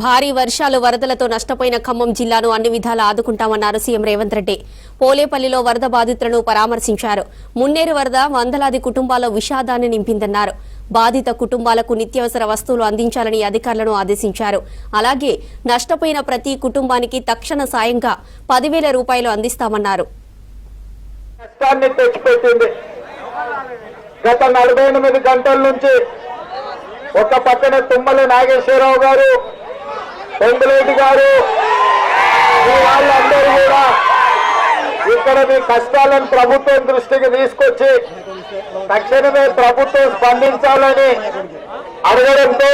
భారీ వర్షాలు వరదలతో నష్టపోయిన ఖమ్మం జిల్లాను అన్ని విధాలా ఆదుకుంటామన్నారు సీఎం రేవంత్ రెడ్డి. పోలేపల్లిలో వరద బాధితులను పరామర్శించారు. మున్నేరు వరద వందలాది కుటుంబాల్లో విషాదాన్ని నింపిందన్నారు. బాధిత కుటుంబాలకు నిత్యావసర వస్తువులు అందించాలని అధికారులను ఆదేశించారు. అలాగే నష్టపోయిన ప్రతి కుటుంబానికి తక్షణ సాయంగా 10,000 రూపాయలు అందిస్తామన్నారు. గత 48 గంటల నుంచి ఒక పక్కన తుమ్మల నాగేశ్వరరావు గారు, పొంగులేటి గారు, వాళ్ళందరూ కూడా ఇక్కడ మీ కష్టాలను ప్రభుత్వం దృష్టికి తీసుకొచ్చి తక్షణమే ప్రభుత్వం స్పందించాలని అడగడంతో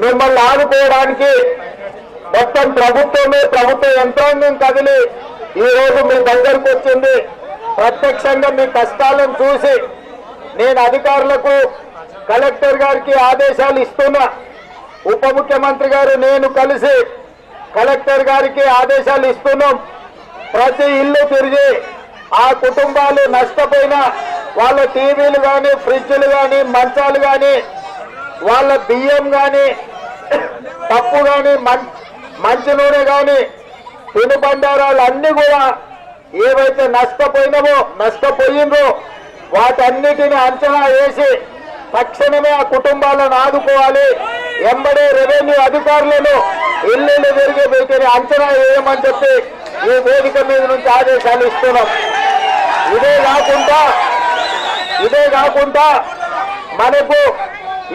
మిమ్మల్ని ఆదుకోవడానికి మొత్తం ప్రభుత్వ యంత్రాంగం కదిలి ఈ రోజు మీ దగ్గరకు వచ్చింది. ప్రత్యక్షంగా మీ కష్టాలను చూసి నేను అధికారులకు, కలెక్టర్ గారికి ఆదేశాలు ఇస్తున్నా. ఉప ముఖ్యమంత్రి గారు నేను కలిసి కలెక్టర్ గారికి ఆదేశాలు ఇస్తున్నాం. ప్రతి ఇల్లు తిరిగి ఆ కుటుంబాలు నష్టపోయిన వాళ్ళ టీవీలు కానీ, ఫ్రిడ్జ్లు కానీ, మంచాలు కానీ, వాళ్ళ బియ్యం కానీ, పప్పు కానీ, మంచి నూనె కానీ, తినుబండారాలు అన్ని కూడా ఏవైతే నష్టపోయిందో వాటన్నిటిని అంచనా వేసి తక్షణమే ఆ కుటుంబాలను ఆదుకోవాలి. ఎంబడే రెవెన్యూ అధికారులను ఇల్లు తిరిగి వీటిని అంచనా వేయమని చెప్పి ఈ వేదిక మీద నుంచి ఆదేశాలు ఇస్తున్నాం. ఇదే కాకుండా మనకు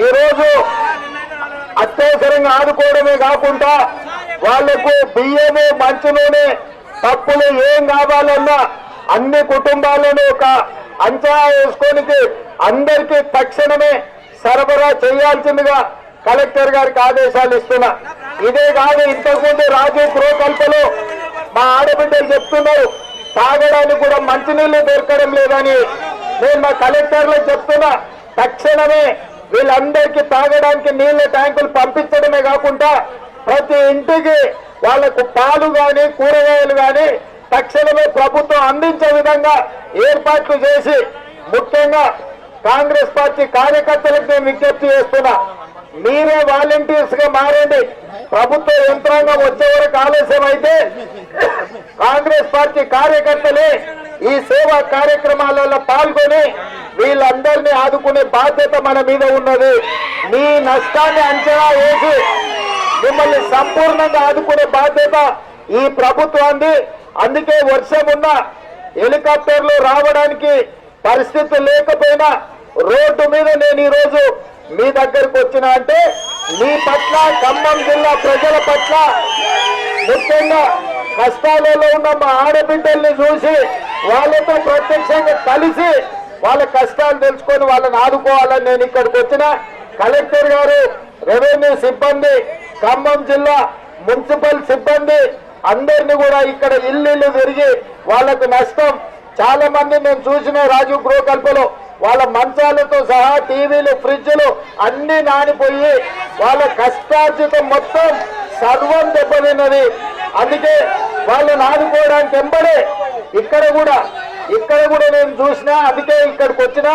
ఈరోజు అత్యవసరంగా ఆదుకోవడమే కాకుండా వాళ్లకు బియ్యము, మంచి నూనె, పప్పులు ఏం కావాలన్నా అన్ని కుటుంబాలను ఒక అంచనా వేసుకోనికి అందరికీ తక్షణమే సరఫరా చేయాల్సిందిగా కలెక్టర్ గారికి ఆదేశాలు ఇస్తున్నా. ఇదే కాదు, ఇంతకుముందు రాజీవ్ గృహకల్పలో మా ఆడబిడ్డలు చెప్తున్నారు తాగడానికి కూడా మంచినీళ్లు దొరకడం లేదని. నేను మా కలెక్టర్లకు చెప్తున్నా తక్షణమే వీళ్ళందరికీ తాగడానికి నీళ్ల ట్యాంకులు పంపించడమే కాకుండా ప్రతి ఇంటికి వాళ్లకు పాలు కానీ, కూరగాయలు కానీ తక్షణమే ప్రభుత్వం అందించే విధంగా ఏర్పాట్లు చేసి, ముఖ్యంగా కాంగ్రెస్ పార్టీ కార్యకర్తలకు నేను విజ్ఞప్తి చేస్తున్నా, మీరే వాలంటీర్స్ గా మారండి. ప్రభుత్వ యంత్రాంగం వచ్చే వరకు ఆలస్యం అయితే కాంగ్రెస్ పార్టీ కార్యకర్తలే ఈ సేవా కార్యక్రమాలలో పాల్గొని వీళ్ళందరినీ ఆదుకునే బాధ్యత మన మీద ఉన్నది. మీ నష్టాన్ని అంచనా వేసి మిమ్మల్ని సంపూర్ణంగా ఆదుకునే బాధ్యత ఈ ప్రభుత్వాన్ని. అందుకే వర్షం ఉన్న హెలికాప్టర్లు రావడానికి పరిస్థితి లేకపోయినా రోడ్డు మీద నేను ఈరోజు మీ దగ్గరకు వచ్చినా అంటే మీ పట్ల, ఖమ్మం జిల్లా ప్రజల పట్ల, ముఖ్యంగా కష్టాలలో ఉన్న మా ఆడబిడ్డల్ని చూసి వాళ్ళతో ప్రత్యక్షంగా కలిసి వాళ్ళ కష్టాలు తెలుసుకొని వాళ్ళని ఆదుకోవాలని నేను ఇక్కడికి వచ్చిన. కలెక్టర్ గారు, రెవెన్యూ సిబ్బంది, ఖమ్మం జిల్లా మున్సిపల్ సిబ్బంది అందరినీ కూడా ఇక్కడ ఇల్లు తిరిగి వాళ్ళకు నష్టం చాలా మంది నేను చూసిన రాజీవ్ గృహకల్పలో వాళ్ళ మంచాలతో సహా టీవీలు, ఫ్రిడ్జ్లు అన్ని నానిపోయి వాళ్ళ కష్టార్జితం మొత్తం సర్వం దెబ్బతిన్నది. అందుకే వాళ్ళని ఆదుకోవడానికి ఎంబడే ఇక్కడ కూడా నేను చూసిన. అందుకే ఇక్కడికి వచ్చిన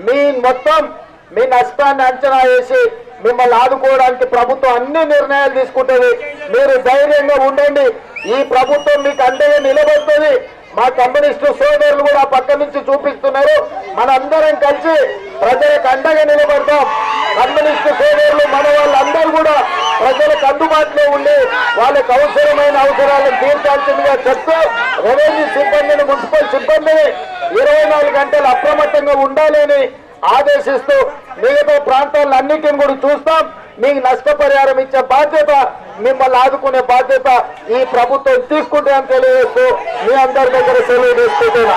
మీ నష్టాన్ని అంచనా వేసి మిమ్మల్ని ఆదుకోవడానికి ప్రభుత్వం అన్ని నిర్ణయాలు తీసుకుంటుంది. మీరు ధైర్యంగా ఉండండి. ఈ ప్రభుత్వం మీకు అండగా నిలబడుతుంది. మా కమ్యూనిస్టు సోదరులు కూడా పక్క నుంచి చూపిస్తున్నారు. మనందరం కలిసి ప్రజలకు అండగా నిలబడతాం. కమ్యూనిస్టు సోదరులు మన వాళ్ళందరూ కూడా ప్రజలకు అందుబాటులో ఉండి వాళ్ళకి అవసరమైన అవసరాలను తీర్చాల్సిందిగా చెప్తూ రెవెన్యూ సిబ్బందిని, మున్సిపల్ సిబ్బందిని 24 గంటలు అప్రమత్తంగా ఉండాలని ఆదేశిస్తూ మిగతా ప్రాంతాలన్నింటిని కూడా చూస్తాం. మీకు నష్టపరిహారం ఇచ్చే బాధ్యత, మిమ్మల్ని ఆదుకునే బాధ్యత ఈ ప్రభుత్వం తీసుకుంటే అని తెలియజేస్తూ మీ అందరి దగ్గర సెలవు తీసుకుంటున్నా.